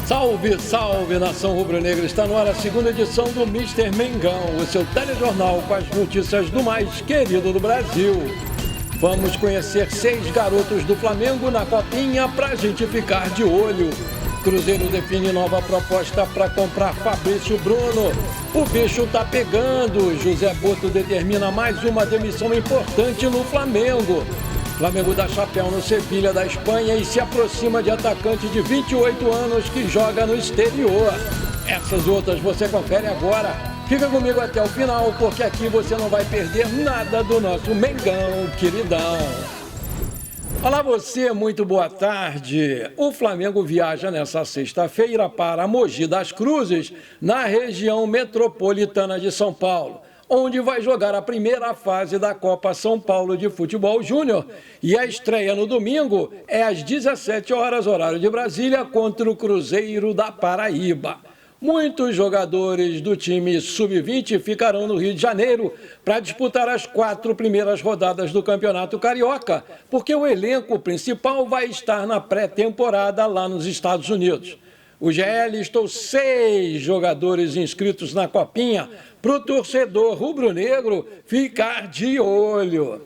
Salve, salve, nação rubro-negra! Está no ar a segunda edição do Mister Mengão, o seu telejornal com as notícias do mais querido do Brasil. Vamos conhecer 6 garotos do Flamengo na Copinha pra gente ficar de olho. Cruzeiro define nova proposta para comprar Fabrício Bruno. O bicho tá pegando. José Boto determina mais uma demissão importante no Flamengo. Flamengo dá chapéu no Sevilha da Espanha e se aproxima de atacante de 28 anos que joga no exterior. Essas e outras você confere agora. Fica comigo até o final, porque aqui você não vai perder nada do nosso Mengão queridão. Olá você, muito boa tarde. O Flamengo viaja nessa sexta-feira para Mogi das Cruzes, na região metropolitana de São Paulo, onde vai jogar a primeira fase da Copa São Paulo de Futebol Júnior. E a estreia no domingo é às 17 horas, horário de Brasília, contra o Cruzeiro da Paraíba. Muitos jogadores do time Sub-20 ficarão no Rio de Janeiro para disputar as 4 primeiras rodadas do Campeonato Carioca, porque o elenco principal vai estar na pré-temporada lá nos Estados Unidos. O GE listou 6 jogadores inscritos na Copinha para o torcedor rubro-negro ficar de olho.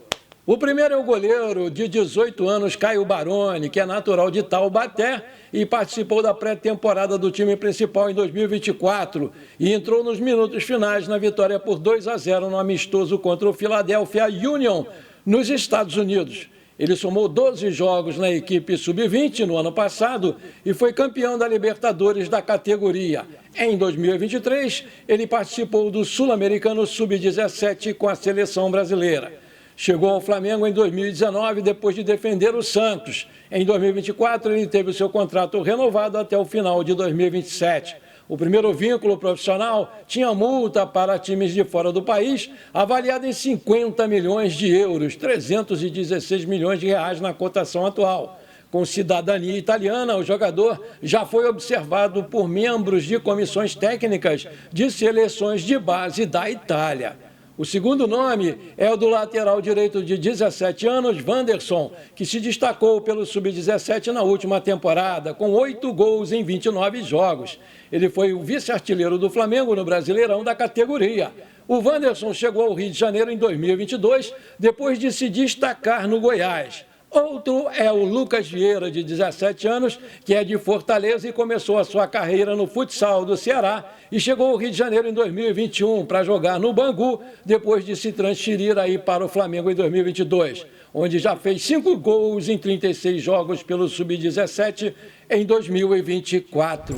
O primeiro é o goleiro de 18 anos, Caio Baroni, que é natural de Taubaté e participou da pré-temporada do time principal em 2024 e entrou nos minutos finais na vitória por 2-0 no amistoso contra o Philadelphia Union, nos Estados Unidos. Ele somou 12 jogos na equipe Sub-20 no ano passado e foi campeão da Libertadores da categoria. Em 2023, ele participou do Sul-Americano Sub-17 com a seleção brasileira. Chegou ao Flamengo em 2019, depois de defender o Santos. Em 2024, ele teve o seu contrato renovado até o final de 2027. O primeiro vínculo profissional tinha multa para times de fora do país, avaliada em 50 milhões de euros, 316 milhões de reais na cotação atual. Com cidadania italiana, o jogador já foi observado por membros de comissões técnicas de seleções de base da Itália. O segundo nome é o do lateral direito de 17 anos, Wanderson, que se destacou pelo Sub-17 na última temporada, com 8 gols em 29 jogos. Ele foi o vice-artilheiro do Flamengo no Brasileirão da categoria. O Wanderson chegou ao Rio de Janeiro em 2022, depois de se destacar no Goiás. Outro é o Lucas Vieira, de 17 anos, que é de Fortaleza e começou a sua carreira no futsal do Ceará e chegou ao Rio de Janeiro em 2021 para jogar no Bangu, depois de se transferir aí para o Flamengo em 2022, onde já fez 5 gols em 36 jogos pelo Sub-17 em 2024.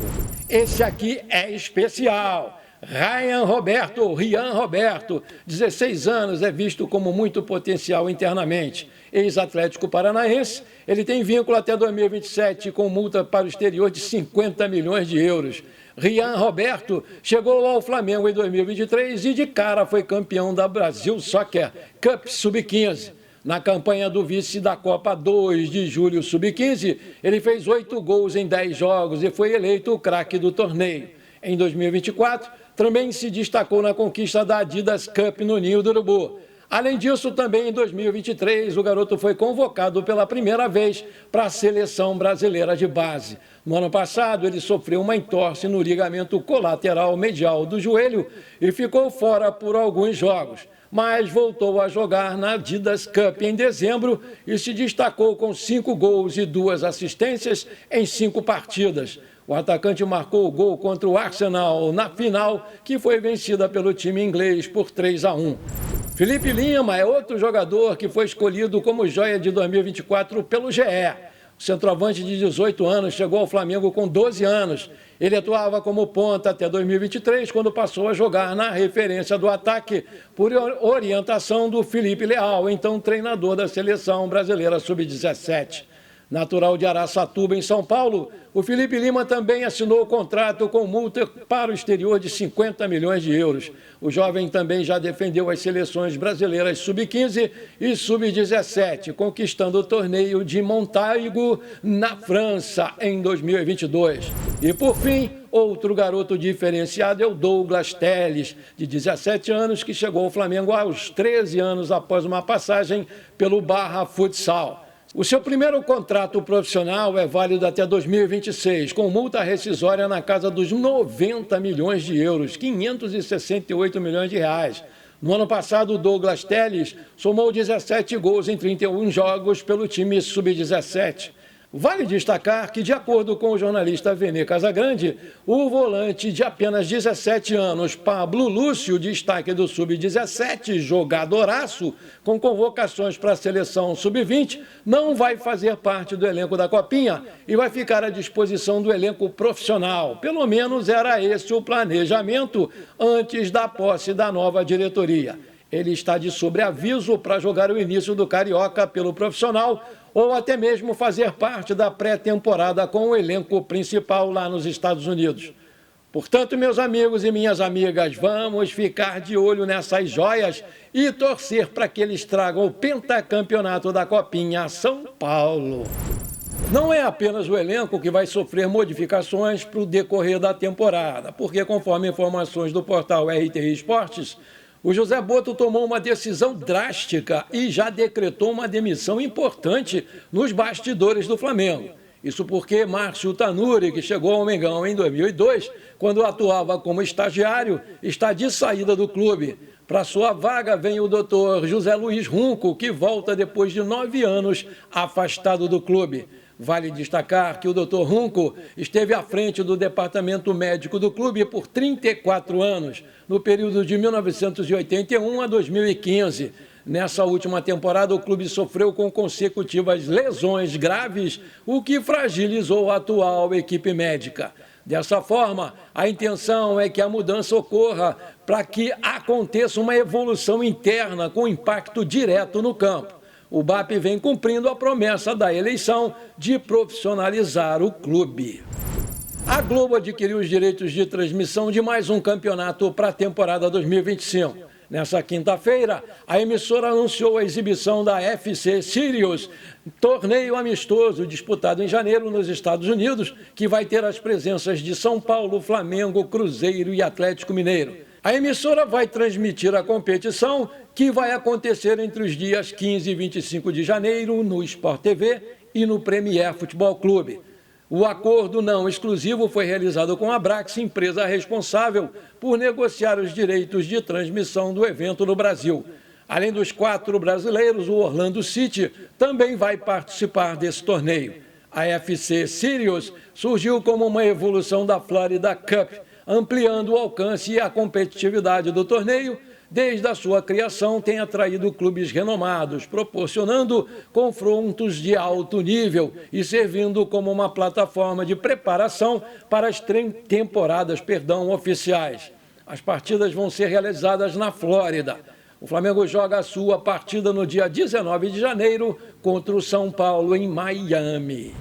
Esse aqui é especial. Rian Roberto, 16 anos, é visto como muito potencial internamente. Ex-Atlético Paranaense, ele tem vínculo até 2027 com multa para o exterior de 50 milhões de euros. Rian Roberto chegou ao Flamengo em 2023 e de cara foi campeão da Brasil Soccer Cup Sub-15. Na campanha do vice da Copa 2 de julho Sub-15, ele fez 8 gols em 10 jogos e foi eleito o craque do torneio. Em 2024, também se destacou na conquista da Adidas Cup no Ninho do Urubu. Além disso, também em 2023, o garoto foi convocado pela primeira vez para a seleção brasileira de base. No ano passado, ele sofreu uma entorse no ligamento colateral medial do joelho e ficou fora por alguns jogos, mas voltou a jogar na Adidas Cup em dezembro e se destacou com 5 gols e 2 assistências em 5 partidas. O atacante marcou o gol contra o Arsenal na final, que foi vencida pelo time inglês por 3-1. Felipe Lima é outro jogador que foi escolhido como joia de 2024 pelo GE. O centroavante de 18 anos chegou ao Flamengo com 12 anos. Ele atuava como ponta até 2023, quando passou a jogar na referência do ataque por orientação do Felipe Leal, então treinador da seleção brasileira Sub-17. Natural de Araçatuba, em São Paulo, o Felipe Lima também assinou o contrato com multa para o exterior de 50 milhões de euros. O jovem também já defendeu as seleções brasileiras Sub-15 e Sub-17, conquistando o torneio de Montaigu, na França, em 2022. E, por fim, outro garoto diferenciado é o Douglas Telles, de 17 anos, que chegou ao Flamengo aos 13 anos após uma passagem pelo Barra Futsal. O seu primeiro contrato profissional é válido até 2026, com multa rescisória na casa dos 90 milhões de euros, 568 milhões de reais. No ano passado, o Douglas Telles somou 17 gols em 31 jogos pelo time sub-17. Vale destacar que, de acordo com o jornalista Vene Casagrande, o volante de apenas 17 anos, Pablo Lúcio, destaque do sub-17, jogadoraço, com convocações para a seleção sub-20, não vai fazer parte do elenco da Copinha e vai ficar à disposição do elenco profissional. Pelo menos era esse o planejamento antes da posse da nova diretoria. Ele está de sobreaviso para jogar o início do Carioca pelo profissional ou até mesmo fazer parte da pré-temporada com o elenco principal lá nos Estados Unidos. Portanto, meus amigos e minhas amigas, vamos ficar de olho nessas joias e torcer para que eles tragam o pentacampeonato da Copinha a São Paulo. Não é apenas o elenco que vai sofrer modificações para o decorrer da temporada, porque, conforme informações do portal RTI Esportes, o José Boto tomou uma decisão drástica e já decretou uma demissão importante nos bastidores do Flamengo. Isso porque Márcio Tanuri, que chegou ao Mengão em 2002, quando atuava como estagiário, está de saída do clube. Para sua vaga vem o doutor José Luiz Runco, que volta depois de 9 anos afastado do clube. Vale destacar que o Dr. Runco esteve à frente do departamento médico do clube por 34 anos, no período de 1981 a 2015. Nessa última temporada, o clube sofreu com consecutivas lesões graves, o que fragilizou a atual equipe médica. Dessa forma, a intenção é que a mudança ocorra para que aconteça uma evolução interna com impacto direto no campo. O BAP vem cumprindo a promessa da eleição de profissionalizar o clube. A Globo adquiriu os direitos de transmissão de mais um campeonato para a temporada 2025. Nessa quinta-feira, a emissora anunciou a exibição da FC Sirius, torneio amistoso disputado em janeiro nos Estados Unidos, que vai ter as presenças de São Paulo, Flamengo, Cruzeiro e Atlético Mineiro. A emissora vai transmitir a competição, que vai acontecer entre os dias 15 e 25 de janeiro no Sport TV e no Premier Futebol Clube. O acordo não exclusivo foi realizado com a Abrax, empresa responsável por negociar os direitos de transmissão do evento no Brasil. Além dos 4 brasileiros, o Orlando City também vai participar desse torneio. A FC Sirius surgiu como uma evolução da Florida Cup, ampliando o alcance e a competitividade do torneio. Desde a sua criação, tem atraído clubes renomados, proporcionando confrontos de alto nível e servindo como uma plataforma de preparação para as temporadas oficiais. As partidas vão ser realizadas na Flórida. O Flamengo joga a sua partida no dia 19 de janeiro contra o São Paulo, em Miami.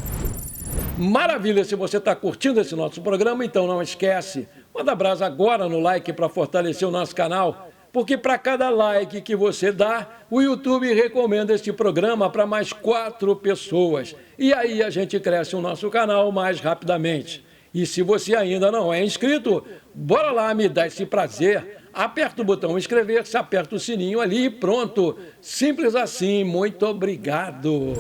Maravilha, se você está curtindo esse nosso programa, então não esquece, manda brasa agora no like para fortalecer o nosso canal, porque para cada like que você dá, o YouTube recomenda este programa para mais 4 pessoas. E aí a gente cresce o nosso canal mais rapidamente. E se você ainda não é inscrito, bora lá, me dá esse prazer. Aperta o botão inscrever-se, aperta o sininho ali e pronto. Simples assim, muito obrigado.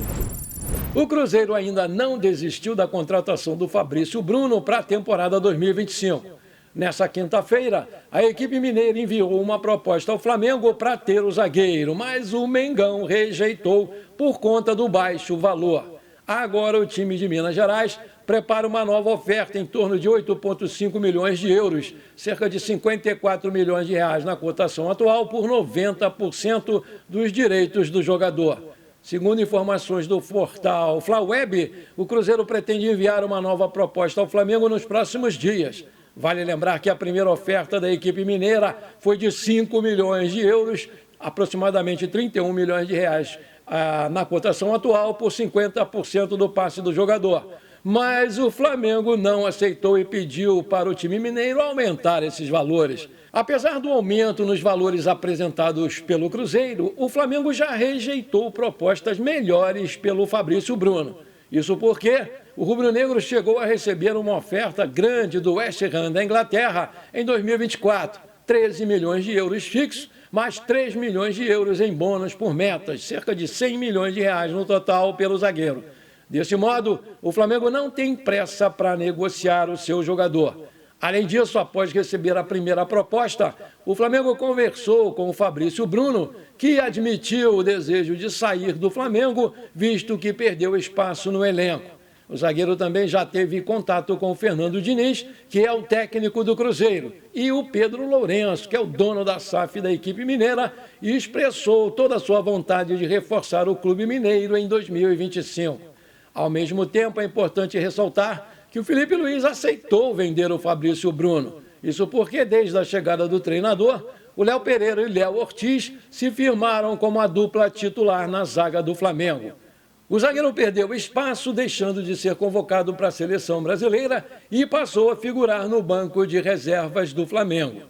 O Cruzeiro ainda não desistiu da contratação do Fabrício Bruno para a temporada 2025. Nessa quinta-feira, a equipe mineira enviou uma proposta ao Flamengo para ter o zagueiro, mas o Mengão rejeitou por conta do baixo valor. Agora o time de Minas Gerais prepara uma nova oferta em torno de 8,5 milhões de euros, cerca de 54 milhões de reais na cotação atual, por 90% dos direitos do jogador. Segundo informações do portal Flaweb, o Cruzeiro pretende enviar uma nova proposta ao Flamengo nos próximos dias. Vale lembrar que a primeira oferta da equipe mineira foi de 5 milhões de euros, aproximadamente 31 milhões de reais na cotação atual, por 50% do passe do jogador. Mas o Flamengo não aceitou e pediu para o time mineiro aumentar esses valores. Apesar do aumento nos valores apresentados pelo Cruzeiro, o Flamengo já rejeitou propostas melhores pelo Fabrício Bruno. Isso porque o rubro-negro chegou a receber uma oferta grande do West Ham da Inglaterra em 2024, 13 milhões de euros fixos, mais 3 milhões de euros em bônus por metas, cerca de 100 milhões de reais no total pelo zagueiro. Desse modo, o Flamengo não tem pressa para negociar o seu jogador. Além disso, após receber a primeira proposta, o Flamengo conversou com o Fabrício Bruno, que admitiu o desejo de sair do Flamengo, visto que perdeu espaço no elenco. O zagueiro também já teve contato com o Fernando Diniz, que é o técnico do Cruzeiro, e o Pedro Lourenço, que é o dono da SAF da equipe mineira, e expressou toda a sua vontade de reforçar o clube mineiro em 2025. Ao mesmo tempo, é importante ressaltar que o Felipe Luiz aceitou vender o Fabrício Bruno. Isso porque, desde a chegada do treinador, o Léo Pereira e o Léo Ortiz se firmaram como a dupla titular na zaga do Flamengo. O zagueiro perdeu espaço, deixando de ser convocado para a seleção brasileira e passou a figurar no banco de reservas do Flamengo.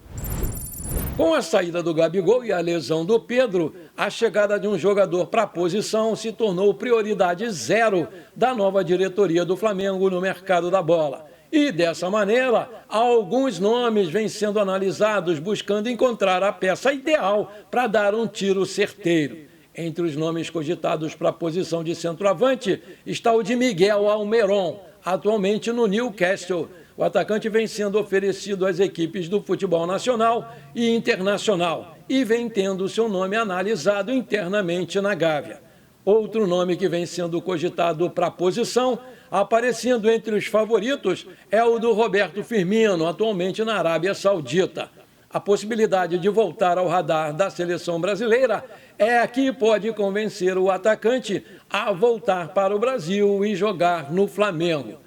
Com a saída do Gabigol e a lesão do Pedro, a chegada de um jogador para a posição se tornou prioridade zero da nova diretoria do Flamengo no mercado da bola. E, dessa maneira, alguns nomes vêm sendo analisados buscando encontrar a peça ideal para dar um tiro certeiro. Entre os nomes cogitados para a posição de centroavante está o de Miguel Almiron, atualmente no Newcastle. O atacante vem sendo oferecido às equipes do futebol nacional e internacional e vem tendo seu nome analisado internamente na Gávea. Outro nome que vem sendo cogitado para a posição, aparecendo entre os favoritos, é o do Roberto Firmino, atualmente na Arábia Saudita. A possibilidade de voltar ao radar da seleção brasileira é a que pode convencer o atacante a voltar para o Brasil e jogar no Flamengo.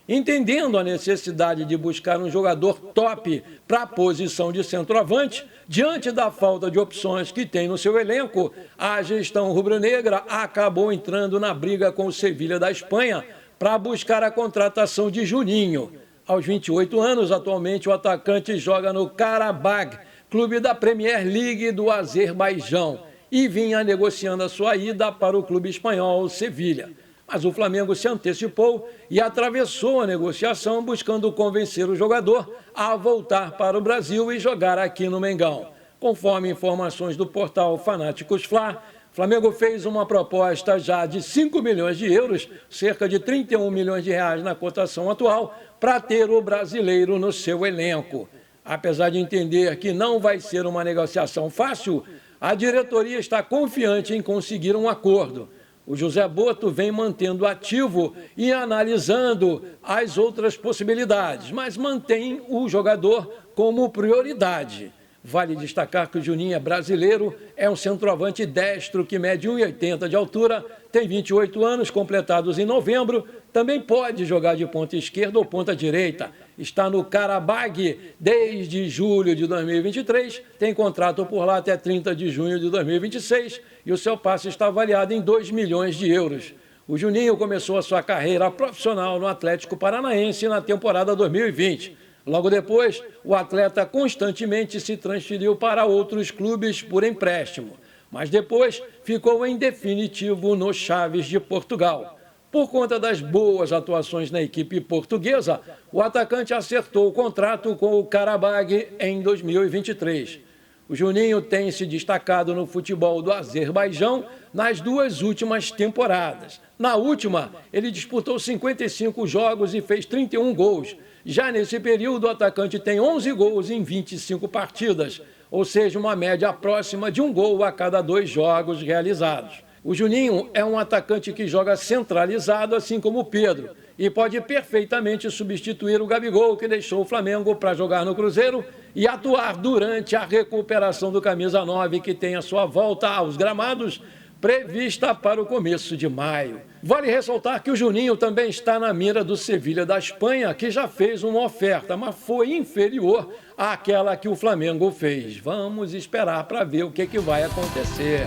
Entendendo a necessidade de buscar um jogador top para a posição de centroavante, diante da falta de opções que tem no seu elenco, a gestão rubro-negra acabou entrando na briga com o Sevilha da Espanha para buscar a contratação de Juninho. Aos 28 anos, atualmente o atacante joga no Qarabag, clube da Premier League do Azerbaijão, e vinha negociando a sua ida para o clube espanhol Sevilha. Mas o Flamengo se antecipou e atravessou a negociação buscando convencer o jogador a voltar para o Brasil e jogar aqui no Mengão. Conforme informações do portal Fanáticos Fla, o Flamengo fez uma proposta já de 5 milhões de euros, cerca de 31 milhões de reais na cotação atual, para ter o brasileiro no seu elenco. Apesar de entender que não vai ser uma negociação fácil, a diretoria está confiante em conseguir um acordo. O José Boto vem mantendo ativo e analisando as outras possibilidades, mas mantém o jogador como prioridade. Vale destacar que o Juninho é brasileiro, é um centroavante destro que mede 1,80 de altura, tem 28 anos, completados em novembro, também pode jogar de ponta esquerda ou ponta direita. Está no Qarabag desde julho de 2023, tem contrato por lá até 30 de junho de 2026 e o seu passe está avaliado em 2 milhões de euros. O Juninho começou a sua carreira profissional no Atlético Paranaense na temporada 2020. Logo depois, o atleta constantemente se transferiu para outros clubes por empréstimo, mas depois ficou em definitivo no Chaves de Portugal. Por conta das boas atuações na equipe portuguesa, o atacante acertou o contrato com o Qarabag em 2023. O Juninho tem se destacado no futebol do Azerbaijão nas 2 últimas temporadas. Na última, ele disputou 55 jogos e fez 31 gols. Já nesse período, o atacante tem 11 gols em 25 partidas, ou seja, uma média próxima de 1 gol a cada 2 jogos realizados. O Juninho é um atacante que joga centralizado, assim como o Pedro, e pode perfeitamente substituir o Gabigol, que deixou o Flamengo para jogar no Cruzeiro e atuar durante a recuperação do camisa 9, que tem a sua volta aos gramados prevista para o começo de maio. Vale ressaltar que o Juninho também está na mira do Sevilha da Espanha, que já fez uma oferta, mas foi inferior àquela que o Flamengo fez. Vamos esperar para ver o que vai acontecer.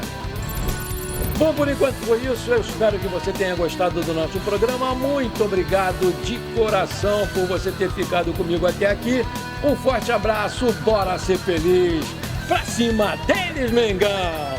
Bom, por enquanto foi isso. Eu espero que você tenha gostado do nosso programa. Muito obrigado de coração por você ter ficado comigo até aqui. Um forte abraço, bora ser feliz. Pra cima deles, Mengão!